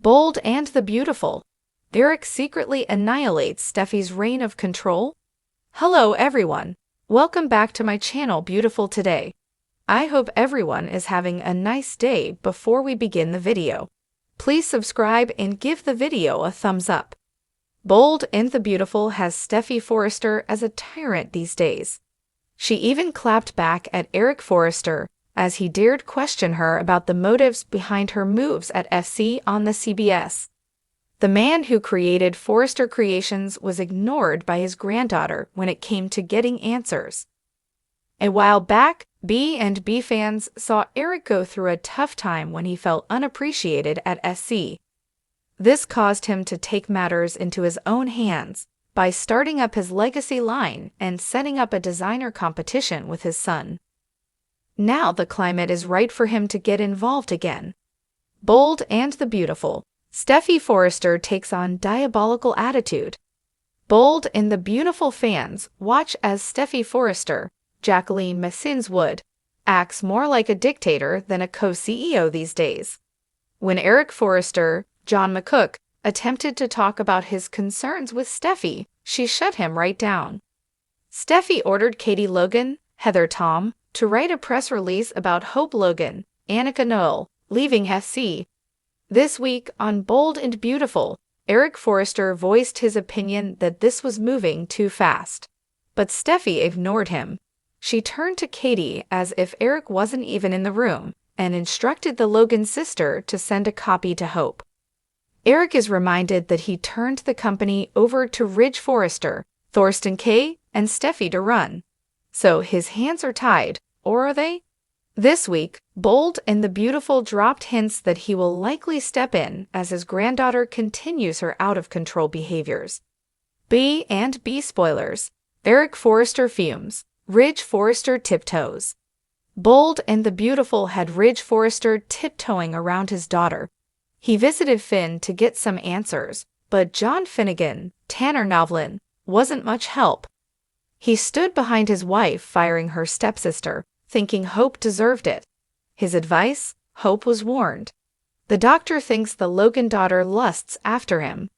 Bold and the Beautiful. Eric secretly annihilates Steffy's reign of control. Hello everyone. Welcome back to my channel Beautiful Today. I hope everyone is having a nice day. Before we begin the video, please subscribe and give the video a thumbs up. Bold and the Beautiful has Steffy Forrester as a tyrant these days. She even clapped back at Eric Forrester as he dared question her about the motives behind her moves at FC on the CBS. The man who created Forrester Creations was ignored by his granddaughter when it came to getting answers. A while back, B&B fans saw Eric go through a tough time when he felt unappreciated at SC. This caused him to take matters into his own hands by starting up his legacy line and setting up a designer competition with his son. Now the climate is right for him to get involved again. Bold and the Beautiful. Steffy Forrester takes on diabolical attitude. Bold and the Beautiful fans watch as Steffy Forrester, Jacqueline Massinswood, acts more like a dictator than a co-CEO these days. When Eric Forrester, John McCook, attempted to talk about his concerns with Steffy, she shut him right down. Steffy ordered Katie Logan, Heather Tom, to write a press release about Hope Logan, Annika Noel, leaving FC. This week on Bold and Beautiful, Eric Forrester voiced his opinion that this was moving too fast. But Steffy ignored him. She turned to Katie as if Eric wasn't even in the room and instructed the Logan sister to send a copy to Hope. Eric is reminded that he turned the company over to Ridge Forrester, Thorsten K., and Steffy to run. So his hands are tied, or are they? This week, Bold and the Beautiful dropped hints that he will likely step in as his granddaughter continues her out-of-control behaviors. B&B spoilers. Eric Forrester fumes. Ridge Forrester tiptoes. Bold and the Beautiful had Ridge Forrester tiptoeing around his daughter. He visited Finn to get some answers, but John Finnegan, Tanner Novlin, wasn't much help. He stood behind his wife firing her stepsister, thinking Hope deserved it. His advice? Hope was warned. The doctor thinks the Logan daughter lusts after him.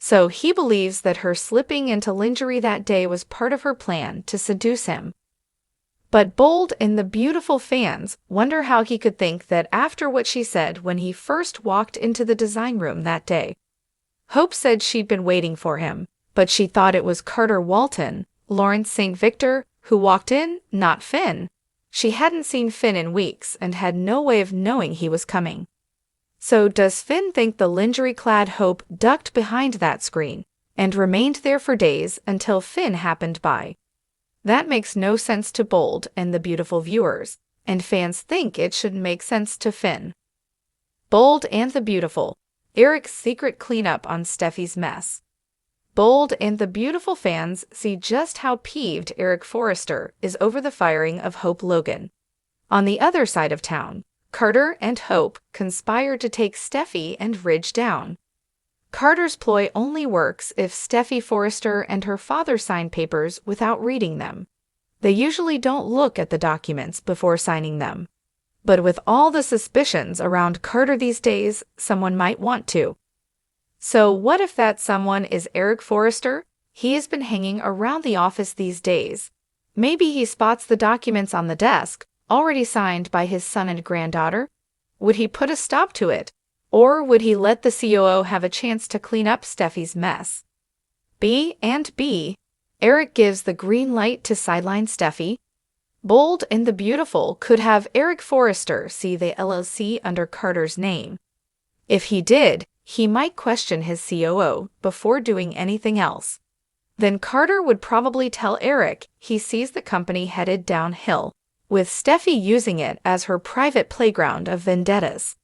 So he believes that her slipping into lingerie that day was part of her plan to seduce him. But Bold and the Beautiful fans wonder how he could think that after what she said when he first walked into the design room that day. Hope said she'd been waiting for him, but she thought it was Carter Walton, Lawrence St. Victor, who walked in, not Finn. She hadn't seen Finn in weeks and had no way of knowing he was coming. So does Finn think the lingerie-clad Hope ducked behind that screen and remained there for days until Finn happened by? That makes no sense to Bold and the Beautiful viewers, and fans think it should make sense to Finn. Bold and the Beautiful. Eric's secret cleanup on Steffy's mess. Bold and the Beautiful fans see just how peeved Eric Forrester is over the firing of Hope Logan. On the other side of town, Carter and Hope conspire to take Steffy and Ridge down. Carter's ploy only works if Steffy Forrester and her father sign papers without reading them. They usually don't look at the documents before signing them. But with all the suspicions around Carter these days, someone might want to. So what if that someone is Eric Forrester? He has been hanging around the office these days. Maybe he spots the documents on the desk, already signed by his son and granddaughter. Would he put a stop to it? Or would he let the COO have a chance to clean up Steffy's mess? B&B. Eric gives the green light to sideline Steffy. Bold and the Beautiful could have Eric Forrester see the LLC under Carter's name. If he did, he might question his COO before doing anything else. Then Carter would probably tell Eric he sees the company headed downhill, with Steffy using it as her private playground of vendettas.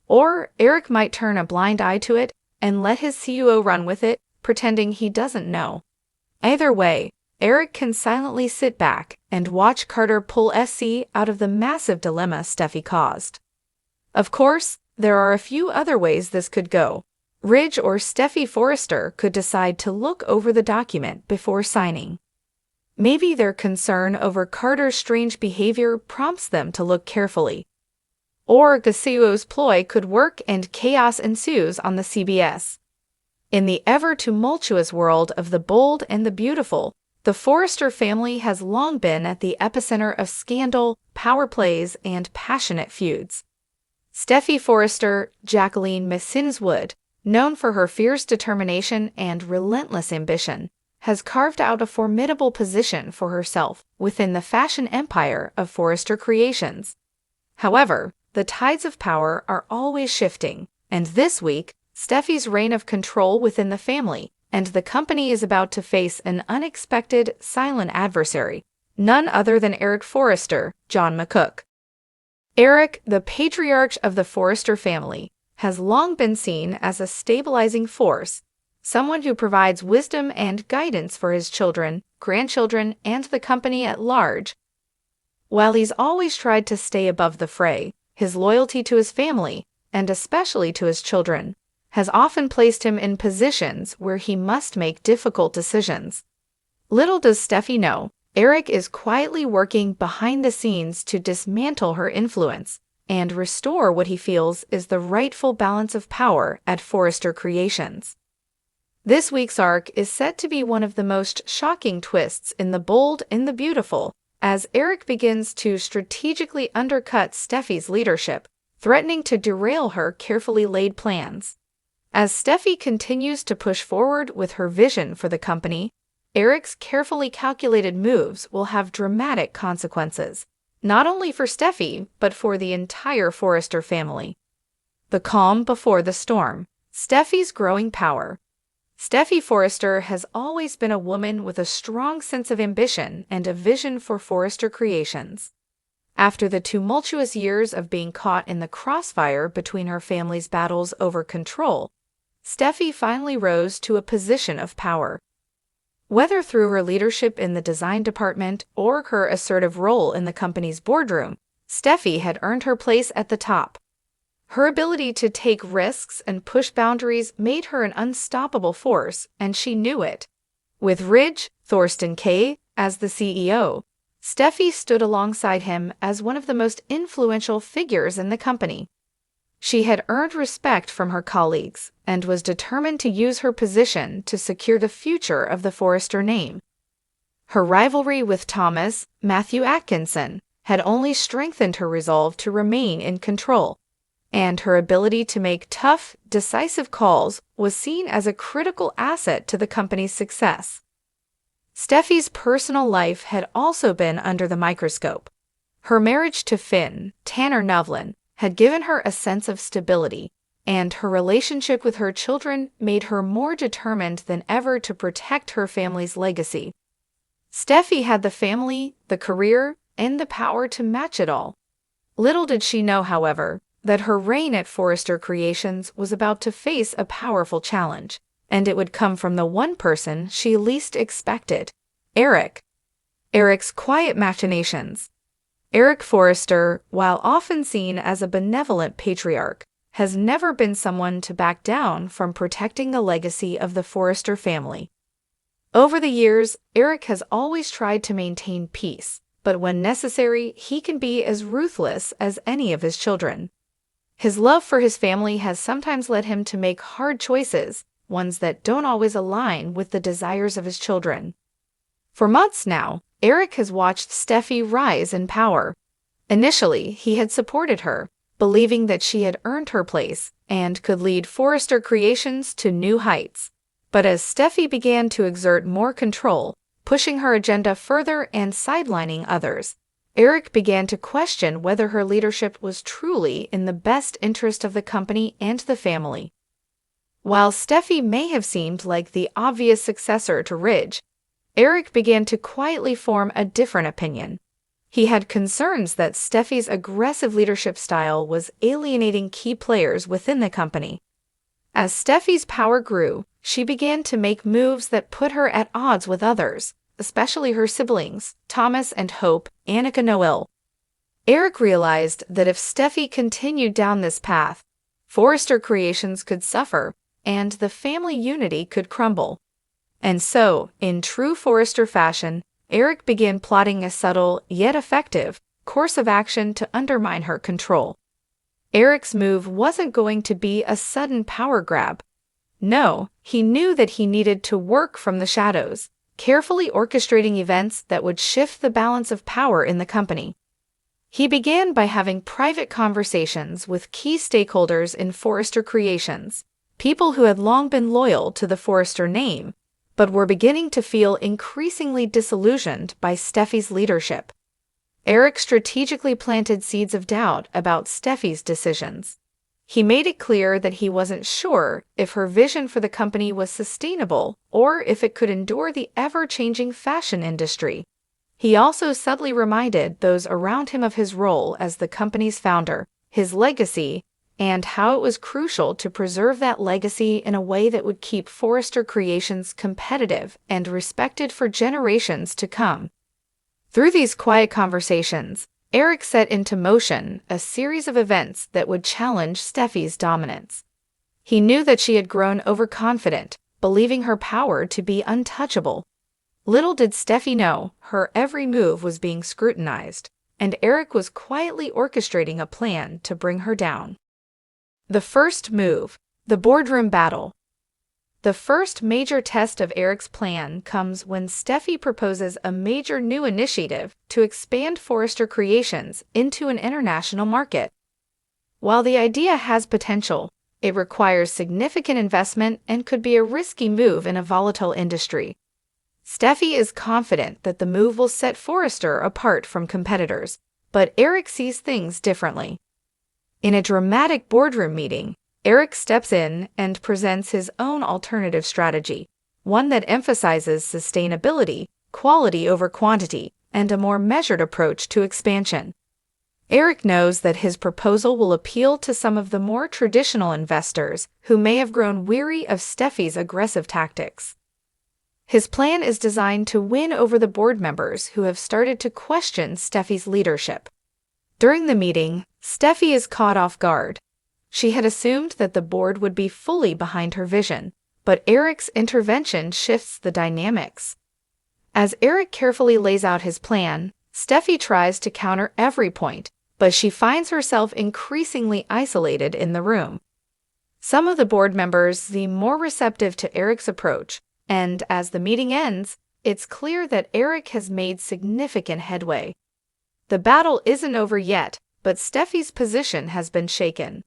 Or Eric might turn a blind eye to it and let his COO run with it, pretending he doesn't know. Either way, Eric can silently sit back and watch Carter pull SC out of the massive dilemma Steffy caused. Of course, there are a few other ways this could go. Ridge or Steffy Forrester could decide to look over the document before signing. Maybe their concern over Carter's strange behavior prompts them to look carefully. or Gasuo's ploy could work and chaos ensues on the CBS. In the ever-tumultuous world of the bold and the beautiful, the Forrester family has long been at the epicenter of scandal, power plays, and passionate feuds. Steffy Forrester, Jacqueline Messinswood, known for her fierce determination and relentless ambition, has carved out a formidable position for herself within the fashion empire of Forrester Creations. However, the tides of power are always shifting, and this week, Steffy's reign of control within the family and the company is about to face an unexpected, silent adversary, none other than Eric Forrester, John McCook. Eric, the patriarch of the Forrester family, has long been seen as a stabilizing force, someone who provides wisdom and guidance for his children, grandchildren, and the company at large. While he's always tried to stay above the fray, his loyalty to his family, and especially to his children, has often placed him in positions where he must make difficult decisions. Little does Steffy know, Eric is quietly working behind the scenes to dismantle her influence and restore what he feels is the rightful balance of power at Forrester Creations. This week's arc is set to be one of the most shocking twists in The Bold and the Beautiful, as Eric begins to strategically undercut Steffy's leadership, threatening to derail her carefully laid plans. As Steffy continues to push forward with her vision for the company, Eric's carefully calculated moves will have dramatic consequences, not only for Steffy, but for the entire Forrester family. The calm before the storm. Steffy's growing power. Steffy Forrester has always been a woman with a strong sense of ambition and a vision for Forrester Creations. After the tumultuous years of being caught in the crossfire between her family's battles over control, Steffy finally rose to a position of power. Whether through her leadership in the design department or her assertive role in the company's boardroom, Steffy had earned her place at the top. Her ability to take risks and push boundaries made her an unstoppable force, and she knew it. With Ridge Thorsten Kaye as the CEO, Steffy stood alongside him as one of the most influential figures in the company. She had earned respect from her colleagues and was determined to use her position to secure the future of the Forrester name. Her rivalry with Thomas Matthew Atkinson had only strengthened her resolve to remain in control, and her ability to make tough, decisive calls was seen as a critical asset to the company's success. Steffy's personal life had also been under the microscope. Her marriage to Finn, Tanner Novlin, had given her a sense of stability, and her relationship with her children made her more determined than ever to protect her family's legacy. Steffy had the family, the career, and the power to match it all. Little did she know, however, that her reign at Forrester Creations was about to face a powerful challenge, and it would come from the one person she least expected, Eric. Eric's quiet machinations. Eric Forrester, while often seen as a benevolent patriarch, has never been someone to back down from protecting the legacy of the Forrester family. Over the years, Eric has always tried to maintain peace, but when necessary, he can be as ruthless as any of his children. His love for his family has sometimes led him to make hard choices, ones that don't always align with the desires of his children. For months now, Eric has watched Steffy rise in power. Initially, he had supported her, believing that she had earned her place and could lead Forrester Creations to new heights. But as Steffy began to exert more control, pushing her agenda further and sidelining others, Eric began to question whether her leadership was truly in the best interest of the company and the family. While Steffy may have seemed like the obvious successor to Ridge, Eric began to quietly form a different opinion. He had concerns that Steffy's aggressive leadership style was alienating key players within the company. As Steffy's power grew, she began to make moves that put her at odds with others, especially her siblings, Thomas and Hope, Annika Noel. Eric realized that if Steffy continued down this path, Forrester Creations could suffer, and the family unity could crumble. And so, in true Forrester fashion, Eric began plotting a subtle, yet effective, course of action to undermine her control. Eric's move wasn't going to be a sudden power grab. No, he knew that he needed to work from the shadows, carefully orchestrating events that would shift the balance of power in the company. He began by having private conversations with key stakeholders in Forrester Creations, people who had long been loyal to the Forrester name, but were beginning to feel increasingly disillusioned by Steffy's leadership. Eric strategically planted seeds of doubt about Steffy's decisions. He made it clear that he wasn't sure if her vision for the company was sustainable or if it could endure the ever-changing fashion industry. He also subtly reminded those around him of his role as the company's founder, his legacy, and how it was crucial to preserve that legacy in a way that would keep Forrester Creations competitive and respected for generations to come. Through these quiet conversations, Eric set into motion a series of events that would challenge Steffy's dominance. He knew that she had grown overconfident, believing her power to be untouchable. Little did Steffy know, her every move was being scrutinized, and Eric was quietly orchestrating a plan to bring her down. The first move, the boardroom battle. The first major test of Eric's plan comes when Steffy proposes a major new initiative to expand Forrester Creations into an international market. While the idea has potential, it requires significant investment and could be a risky move in a volatile industry. Steffy is confident that the move will set Forrester apart from competitors, but Eric sees things differently. In a dramatic boardroom meeting, Eric steps in and presents his own alternative strategy, one that emphasizes sustainability, quality over quantity, and a more measured approach to expansion. Eric knows that his proposal will appeal to some of the more traditional investors who may have grown weary of Steffy's aggressive tactics. His plan is designed to win over the board members who have started to question Steffy's leadership. During the meeting, Steffy is caught off guard. She had assumed that the board would be fully behind her vision, but Eric's intervention shifts the dynamics. As Eric carefully lays out his plan, Steffy tries to counter every point, but she finds herself increasingly isolated in the room. Some of the board members seem more receptive to Eric's approach, and as the meeting ends, it's clear that Eric has made significant headway. The battle isn't over yet, but Steffy's position has been shaken.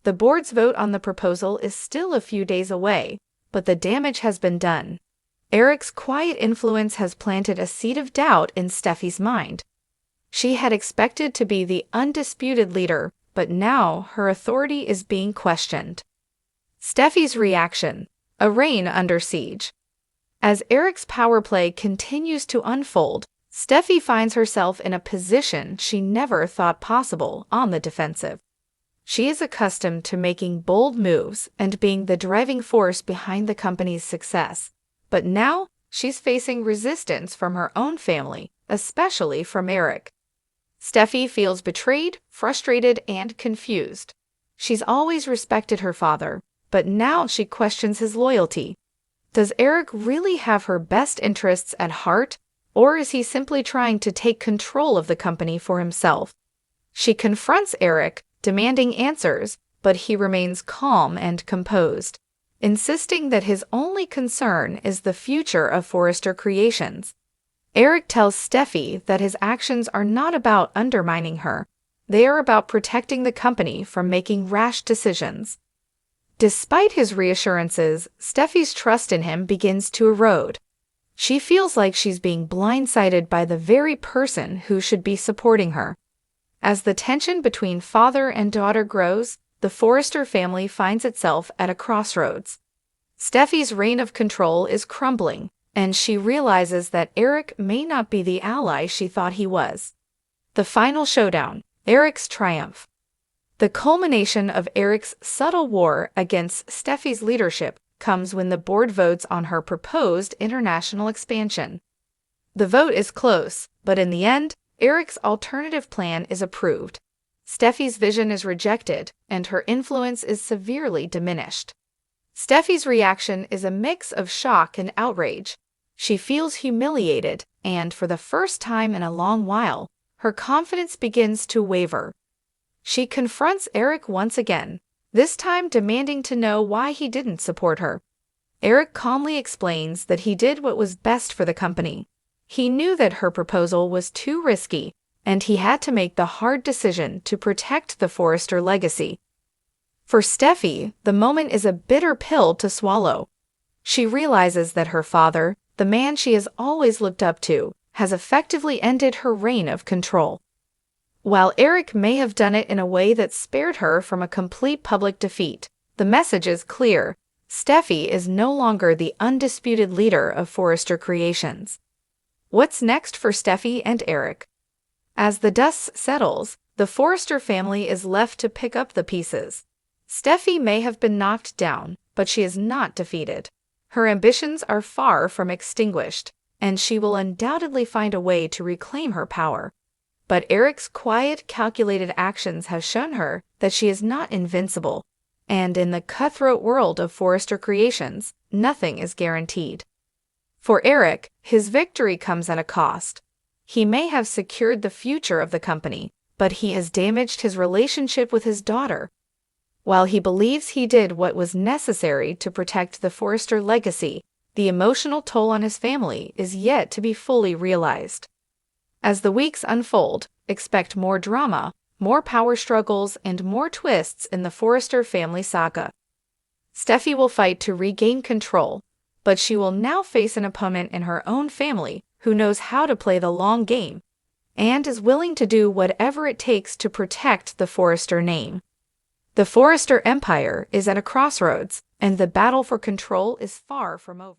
The board's vote on the proposal is still a few days away, but the damage has been done. Eric's quiet influence has planted a seed of doubt in Steffy's mind. She had expected to be the undisputed leader, but now her authority is being questioned. Steffy's reaction: a reign under siege. As Eric's power play continues to unfold, Steffy finds herself in a position she never thought possible, on the defensive. She is accustomed to making bold moves and being the driving force behind the company's success, but now she's facing resistance from her own family, especially from Eric. Steffy feels betrayed, frustrated, and confused. She's always respected her father, but now she questions his loyalty. Does Eric really have her best interests at heart, or is he simply trying to take control of the company for himself? She confronts Eric, demanding answers, but he remains calm and composed, insisting that his only concern is the future of Forrester Creations. Eric tells Steffy that his actions are not about undermining her. They are about protecting the company from making rash decisions. Despite his reassurances, Steffy's trust in him begins to erode. She feels like she's being blindsided by the very person who should be supporting her. As the tension between father and daughter grows, the Forrester family finds itself at a crossroads. Steffy's reign of control is crumbling, and she realizes that Eric may not be the ally she thought he was. The final showdown: Eric's triumph. The culmination of Eric's subtle war against Steffy's leadership comes when the board votes on her proposed international expansion. The vote is close, but in the end, Eric's alternative plan is approved. Steffy's vision is rejected, and her influence is severely diminished. Steffy's reaction is a mix of shock and outrage. She feels humiliated, and for the first time in a long while, her confidence begins to waver. She confronts Eric once again, this time demanding to know why he didn't support her. Eric calmly explains that he did what was best for the company. He knew that her proposal was too risky, and he had to make the hard decision to protect the Forrester legacy. For Steffy, the moment is a bitter pill to swallow. She realizes that her father, the man she has always looked up to, has effectively ended her reign of control. While Eric may have done it in a way that spared her from a complete public defeat, the message is clear. Steffy is no longer the undisputed leader of Forrester Creations. What's next for Steffy and Eric? As the dust settles, the Forrester family is left to pick up the pieces. Steffy may have been knocked down, but she is not defeated. Her ambitions are far from extinguished, and she will undoubtedly find a way to reclaim her power. But Eric's quiet, calculated actions have shown her that she is not invincible, and in the cutthroat world of Forrester Creations, nothing is guaranteed. For Eric, his victory comes at a cost. He may have secured the future of the company, but he has damaged his relationship with his daughter. While he believes he did what was necessary to protect the Forrester legacy, the emotional toll on his family is yet to be fully realized. As the weeks unfold, expect more drama, more power struggles, and more twists in the Forrester family saga. Steffy will fight to regain control, but she will now face an opponent in her own family who knows how to play the long game and is willing to do whatever it takes to protect the Forrester name. The Forrester Empire is at a crossroads, and the battle for control is far from over.